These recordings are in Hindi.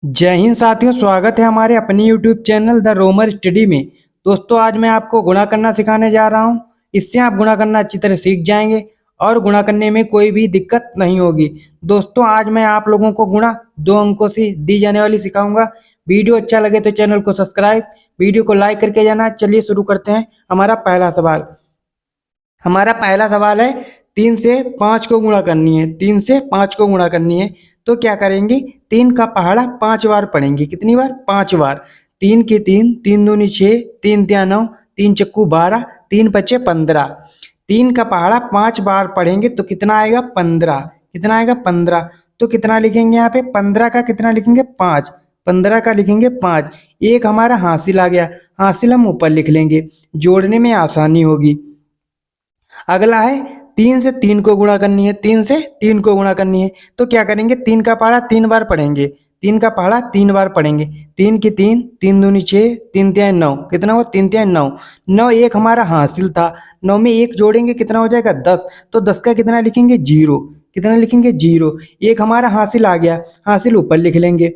जय हिंद साथियों, स्वागत है हमारे अपने YouTube चैनल द रोमर स्टडी में। दोस्तों, आज मैं आपको गुणा करना सिखाने जा रहा हूं। इससे आप गुणा करना अच्छी तरह सीख जाएंगे और गुणा करने में कोई भी दिक्कत नहीं होगी। दोस्तों, आज मैं आप लोगों को गुणा 2 अंकों से दी जाने वाली सिखाऊंगा। वीडियो अच्छा लगे तो चैनल को सब्सक्राइब, वीडियो को लाइक करके जाना। चलिए शुरू करते हैं। हमारा पहला सवाल है 3 से 5 को गुणा करनी है। 3 से 5 को गुणा करनी है तो क्या करेंगे? 3 का पहाड़ा 5 बार पढ़ेंगे। कितनी बार? 5 बार। 3 की 3, 3 दूनी 6, 3 तिया 9, 3 चक्कू 12, 3 पचे 15। 3 का पहाड़ा 5 बार पढ़ेंगे तो कितना आएगा? 15। कितना आएगा? 15। तो कितना लिखेंगे यहाँ पे? 15 का कितना लिखेंगे? 5। 15 का लिखेंगे 5। एक हमारा हासिल आ गया। हासिल हम ऊपर लिख लेंगे, जोड़ने में आसानी होगी। अगला है 3 से 3 को गुणा करनी है। 3 से 3 को गुणा करनी है तो क्या करेंगे? 3 का पहाड़ा 3 बार पढ़ेंगे। 3 का पहाड़ा 3 बार पढ़ेंगे। 3 की 3, 3 दूनी 6, 3 तिया 9। कितना हुआ? 3 तिया 9। 9 एक हमारा हासिल था। 9 में एक जोड़ेंगे कितना हो जाएगा? 10। तो 10 का कितना लिखेंगे? 0। कितना लिखेंगे? 0। एक हमारा हासिल आ गया। हासिल ऊपर लिख लेंगे।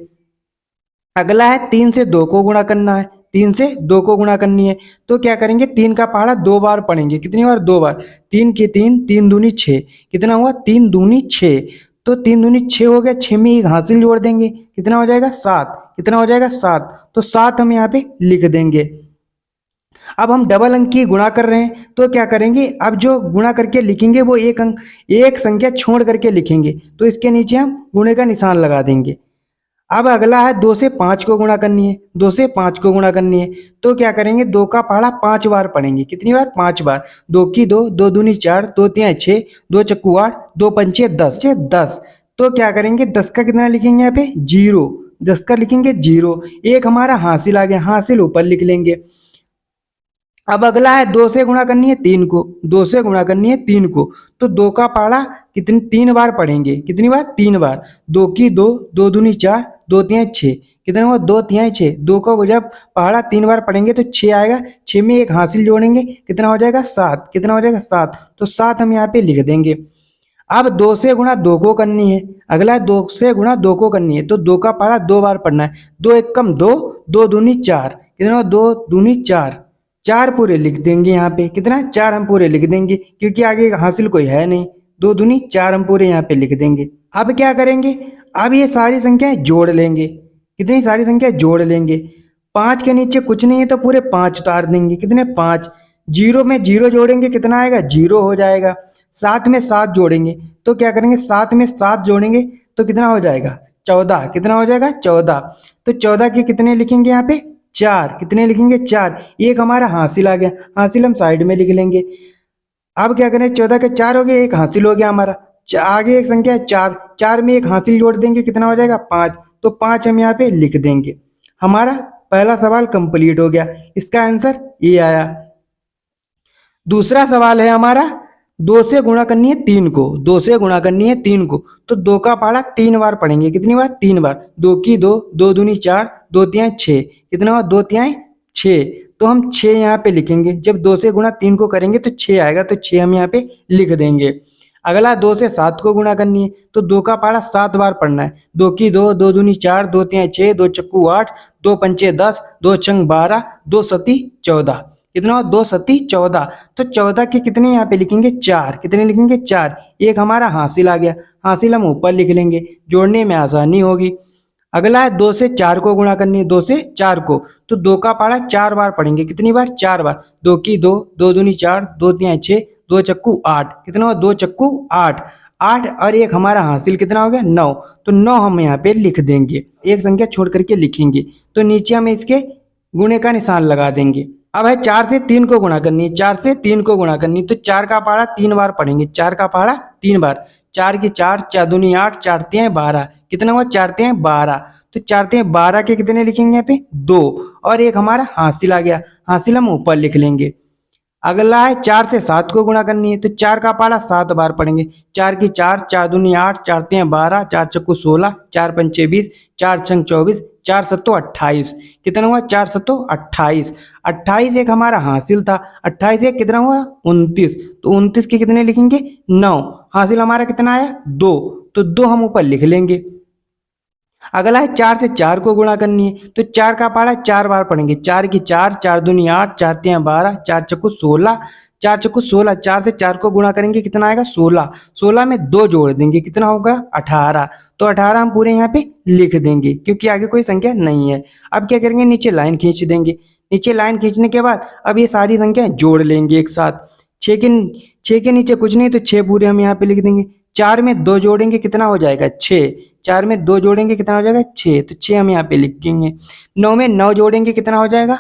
अगला है 3 से 2 को गुणा करना है। 3 से 2 को गुणा करनी है तो क्या करेंगे? 3 का पहाड़ा 2 बार पढ़ेंगे। कितनी बार? 2 बार। 3 की 3, 3 दूनी 6। कितना हुआ? 3 दूनी 6। तो 3 दूनी 6 हो गया। 6 में एक हासिल जोड़ देंगे, कितना हो जाएगा? 7। कितना हो जाएगा? 7। तो 7 हम यहाँ पे लिख देंगे। अब हम डबल अंक की गुणा कर रहे हैं तो क्या करेंगे? अब जो गुणा करके लिखेंगे वो एक संख्या छोड़ करके लिखेंगे। तो इसके नीचे हम गुणे का निशान लगा देंगे। अब अगला है 2 से 5 को गुणा करनी है। 2 से 5 को गुणा करनी है तो क्या करेंगे? 2 का पहाड़ा 5 बार पढ़ेंगे। कितनी बार? 5 बार। 2 की 2, 2 दूनी 4, 2 तिया 6, 2 चक्कू 8, 2 पंचे 10। 10। तो क्या करेंगे? 10 का कितना लिखेंगे यहाँ पे? 0। 10 का लिखेंगे 0। एक हमारा हासिल आ गया। हासिल ऊपर लिख लेंगे। अब अगला है 2 से गुणा करनी है 3 को। 2 से गुणा करनी है 3 को तो 2 का पहाड़ा कितनी 3 बार पढ़ेंगे। कितनी बार? 3 बार। 2 की 2, 2 दूनी 4, 2 तिया 6। कितना हुआ? 2 तिया 6। 2 का जब पहाड़ा 3 बार पढ़ेंगे तो 6 आएगा। 6 में एक हासिल जोड़ेंगे, कितना हो जाएगा? 7। कितना हो जाएगा? 7। तो 7 हम यहाँ पे लिख देंगे। अब 2 से गुणा 2 को करनी है। अगला है 2 से गुणा 2 को करनी है तो 2 का पहाड़ा 2 बार पढ़ना है। 2 एकम 2, 2 दूनी 4। कितना हुआ? 2 दूनी 4। 4 पूरे लिख देंगे यहाँ पे। कितना? 4 हम पूरे लिख देंगे क्योंकि आगे हासिल कोई है नहीं। 2 दूनी 4 हम पूरे यहाँ पे लिख देंगे। अब क्या करेंगे? अब ये सारी संख्याएं जोड़ लेंगे। कितनी सारी संख्याएं जोड़ लेंगे? 5 के नीचे कुछ नहीं है तो पूरे 5 उतार देंगे। कितने? 5। 0 में 0 जोड़ेंगे, कितना आएगा? 0 हो जाएगा। 7 में 7 जोड़ेंगे तो क्या करेंगे? 7 में 7 जोड़ेंगे तो कितना हो जाएगा? 14। कितना हो जाएगा? 14। तो 14 के कितने लिखेंगे यहाँ पे? 4। कितने लिखेंगे? 4। एक हमारा हासिल आ गया। हासिल हम साइड में लिख लेंगे। अब क्या करें? 14 के 4 हो गए, एक हासिल हो गया हमारा। आगे एक संख्या है 4। 4 में एक हासिल जोड़ देंगे, कितना हो जाएगा? 5। तो 5 हम यहाँ पे लिख देंगे। हमारा पहला सवाल कंप्लीट हो गया। इसका आंसर ये आया। दूसरा सवाल है हमारा 2 से गुणा करनी है 3 को। 2 से गुणा करनी है 3 को तो 2 का पहाड़ा 3 बार पढ़ेंगे। कितनी बार? 3 बार। 2 की 2, 2 दूनी 4, 2 तिया 6। कितना हुआ? 2 तिया 6। तो हम 6 यहाँ पे लिखेंगे। जब 2 से गुणा 3 को करेंगे तो 6 आएगा तो 6 हम यहाँ पे लिख देंगे। अगला 2 से 7 को गुणा करनी है तो 2 का पहाड़ा 7 बार पढ़ना है। 2 की 2, 2 दूनी 4, 2 तिया 6, 2 चक्कू 8, 2 पंचे 10, 2 छंग 12, 2 सती 14। कितना हुआ? 2 सती 14। तो 14 के कितने यहाँ पे लिखेंगे? 4। कितने लिखेंगे? 4। एक हमारा हासिल आ गया। हासिल हम ऊपर लिख लेंगे, जोड़ने में आसानी होगी। अगला है 2 से 4 को गुणा करनी है। 2 से 4 को तो 2 का पहाड़ा 4 बार पढ़ेंगे। कितनी बार? 4 बार। 2 की 2, 2 दूनी 4, 2 तिया 6, 2 चक्कू 8। कितना हुआ? 2 चक्कू 8। 8 और एक हमारा हासिल कितना हो गया? 9। तो 9 हम यहाँ पे लिख देंगे। एक संख्या छोड़ करके लिखेंगे तो नीचे हम इसके गुणे का निशान लगा देंगे। अब है 4 से 3 को गुणा करनी है। 4 से 3 को गुणा करनी है तो 4 का पहाड़ा 3 बार पढ़ेंगे। 4 का पहाड़ा 3 बार। 4 की 4, 4 दूनी 8, 4 तिया 12। कितना हुआ? 4 तिया 12। तो 4 तिया 12 के कितने लिखेंगे यहाँ पे? 2 और एक हमारा हासिल आ गया। हासिल हम ऊपर लिख लेंगे। अगला है 4 से 7 को गुणा करनी है तो 4 का पहाड़ा 7 बार पढ़ेंगे। 4 की 4, 4 दूनी 8, 4 तिया 12, 4 चक्कू 16, 4 पंचे 20, 4 छंग 24, 4 सत्तो 28। कितना हुआ? 4 सत्तो 28। 28 एक हमारा हासिल था। 28 एक कितना हुआ? 29। तो 29 के कितने लिखेंगे? 9। हासिल हमारा कितना आया? 2। तो 2 हम ऊपर लिख लेंगे। अगला है 4 से 4 को गुणा करनी है, तो 4 का पहाड़ा 4 बार पढ़ेंगे। 4 की 4, 4 दूनी 8, 4 तियां 12, 4 चक्कू 16, 4 चक्कू 16, 4 से 4 को गुणा करेंगे कितना आएगा 16, 16 में 2 जोड़ देंगे कितना होगा 18, तो 18 हम पूरे यहाँ पे लिख देंगे क्योंकि आगे कोई संख्या नहीं है। अब क्या करेंगे, नीचे लाइन खींच देंगे। नीचे लाइन खींचने के बाद अब ये सारी संख्या जोड़ लेंगे एक साथ। 6 के नीचे कुछ नहीं तो 6 पूरे हम यहाँ पे लिख देंगे। 4 में 2 जोड़ेंगे कितना हो जाएगा 6, 4 में 2 जोड़ेंगे कितना हो जाएगा 6, तो 6 हम यहाँ पे लिखेंगे। 9 में 9 जोड़ेंगे कितना हो जाएगा,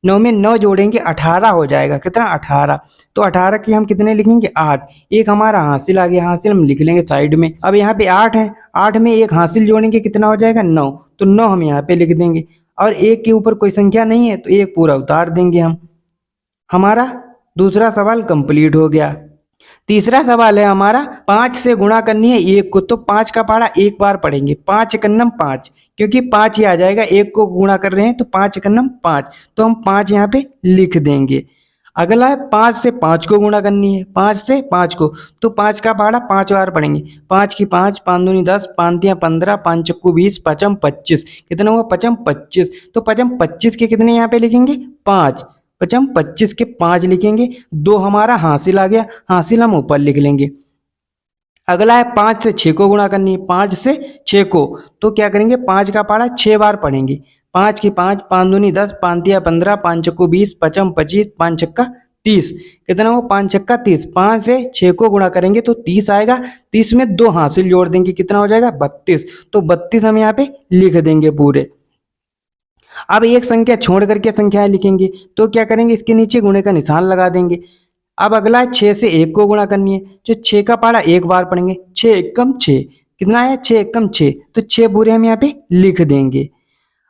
9 में 9 जोड़ेंगे 18 हो जाएगा कितना 18, तो 18 की हम कितने लिखेंगे 8। एक हमारा हासिल आ गया, हासिल हम लिख लेंगे साइड में। अब यहाँ पे 8 है, 8 में एक हासिल जोड़ेंगे कितना हो जाएगा 9, तो 9 हम यहाँ पे लिख देंगे। और एक के ऊपर कोई संख्या नहीं है तो एक पूरा उतार देंगे हम। हमारा दूसरा सवाल कंप्लीट हो गया। तीसरा सवाल है हमारा 5 से गुणा करनी है 1 को, तो 5 का पहाड़ा एक बार पढ़ेंगे। 5 एकन्नम 5, क्योंकि 5 ही आ जाएगा, 1 को गुणा कर रहे हैं तो 5 एकन्नम 5, तो हम 5 यहाँ पे लिख देंगे। अगला है 5 से 5 को गुणा करनी है, 5 से 5 को, तो 5 का पहाड़ा 5 बार पढ़ेंगे। 5 की 5, 5 दूनी 10, 5 तियां 15, 5 चक्कू 20, पचम 25, कितना हुआ पचम 25, तो पचम 25 के कितने यहाँ पे लिखेंगे 5, पचम 25 के 5 लिखेंगे। 2 हमारा हासिल आ गया, हासिल हम ऊपर लिख लेंगे। अगला है 5 से 6 को गुणा करनी है, 5 से 6 को, तो क्या करेंगे 5 का पहाड़ा 6 बार पढ़ेंगे। 5 की 5, 5 दूनी 10, 5 तिया 15, 5 चक्कू 20, पचम 25, 5 छक्का 30, कितना हो 5 छक्का 30। 5 से 6 को गुणा करेंगे तो 30 आएगा, 30 में 2 हासिल जोड़ देंगे कितना हो जाएगा 32, तो 32 हम यहाँ पे लिख देंगे पूरे। अब एक संख्या छोड़ करके संख्याएं लिखेंगे, तो क्या करेंगे इसके नीचे गुणे का निशान लगा देंगे। अब अगला है 6 से 1 को गुणा करनी है, जो 6 का पहाड़ा एक बार पढ़ेंगे। 6 एकम 6, कितना है 6 एकम 6, तो 6 पूरे हम यहाँ पे लिख देंगे।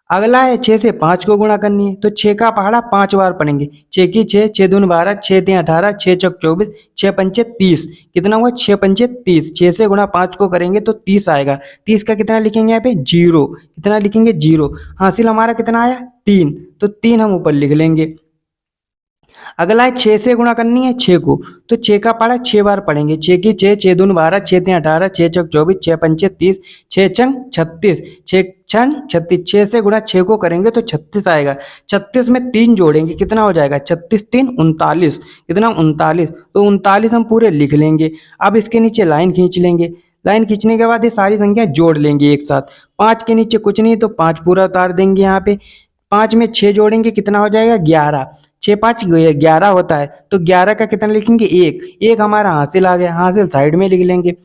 अगला है 6 से 5 को गुणा करनी है, तो 6 का पहाड़ा 5 बार पढ़ेंगे। 6 की 6, 6 दूनी 12, 6 तियां 18, 6 चौक 24, 6 पंचे 30, कितना हुआ 6 पंचे 30। 6 से गुणा 5 को करेंगे तो 30 आएगा। 30 का कितना लिखेंगे यहाँ पे 0, कितना लिखेंगे 0। हासिल हमारा कितना आया 3, तो 3 हम ऊपर लिख लेंगे। अगला है 6 से गुणा करनी है 6 को, तो 6 का पहाड़ा 6 बार पढ़ेंगे। 6 की 6, 6 दूनी 12, 6 तियां 18, 6 चौक 24, 6 पंचे 30, 6 छंग 36, 6 छंग 36। 6 से गुणा 6 को करेंगे तो 36 आएगा। 36 में 3 जोड़ेंगे कितना हो जाएगा 36 3 39, कितना 39, तो 39 हम पूरे लिख लेंगे। अब इसके नीचे लाइन खींच लेंगे। लाइन खींचने के बाद ये सारी संख्या जोड़ लेंगे एक साथ। 5 के नीचे कुछ नहीं तो 5 पूरा उतार देंगे यहाँ पे। 5 में 6 जोड़ेंगे कितना हो जाएगा 11, 6 5 11 होता है, तो 11 का कितना लिखेंगे 1, 1 हमारा हासिल आ गया, हासिल साइड में लिख लेंगे।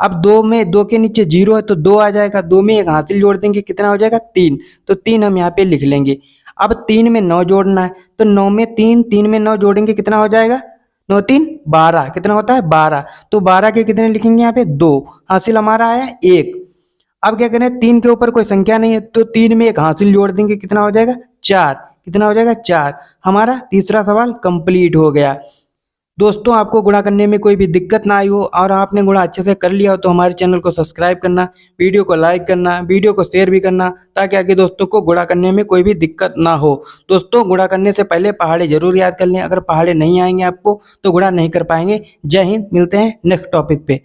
अब 2 में 2 के नीचे 0 है तो 2 आ जाएगा, 2 में एक हासिल जोड़ देंगे कितना हो जाएगा 3, तो 3 हम यहाँ पे लिख लेंगे। अब 3 में 9 जोड़ना है, तो 9 में 3, 3 में 9 जोड़ेंगे कितना हो जाएगा 9 3 12, कितना होता है 12, तो 12 के कितने लिखेंगे यहाँ पे 2, हासिल हमारा आया 1। अब क्या करें 3 के ऊपर कोई संख्या नहीं है तो 3 में एक हासिल जोड़ देंगे कितना हो जाएगा 4, कितना हो जाएगा 4। हमारा तीसरा सवाल कंप्लीट हो गया। दोस्तों आपको गुणा करने में कोई भी दिक्कत ना आई हो और आपने गुणा अच्छे से कर लिया हो तो हमारे चैनल को सब्सक्राइब करना, वीडियो को लाइक करना, वीडियो को शेयर भी करना, ताकि आगे दोस्तों को गुणा करने में कोई भी दिक्कत ना हो। दोस्तों गुणा करने से पहले पहाड़े जरूर याद कर लें, अगर पहाड़े नहीं आएंगे आपको तो गुणा नहीं कर पाएंगे। जय हिंद, मिलते हैं नेक्स्ट टॉपिक पे।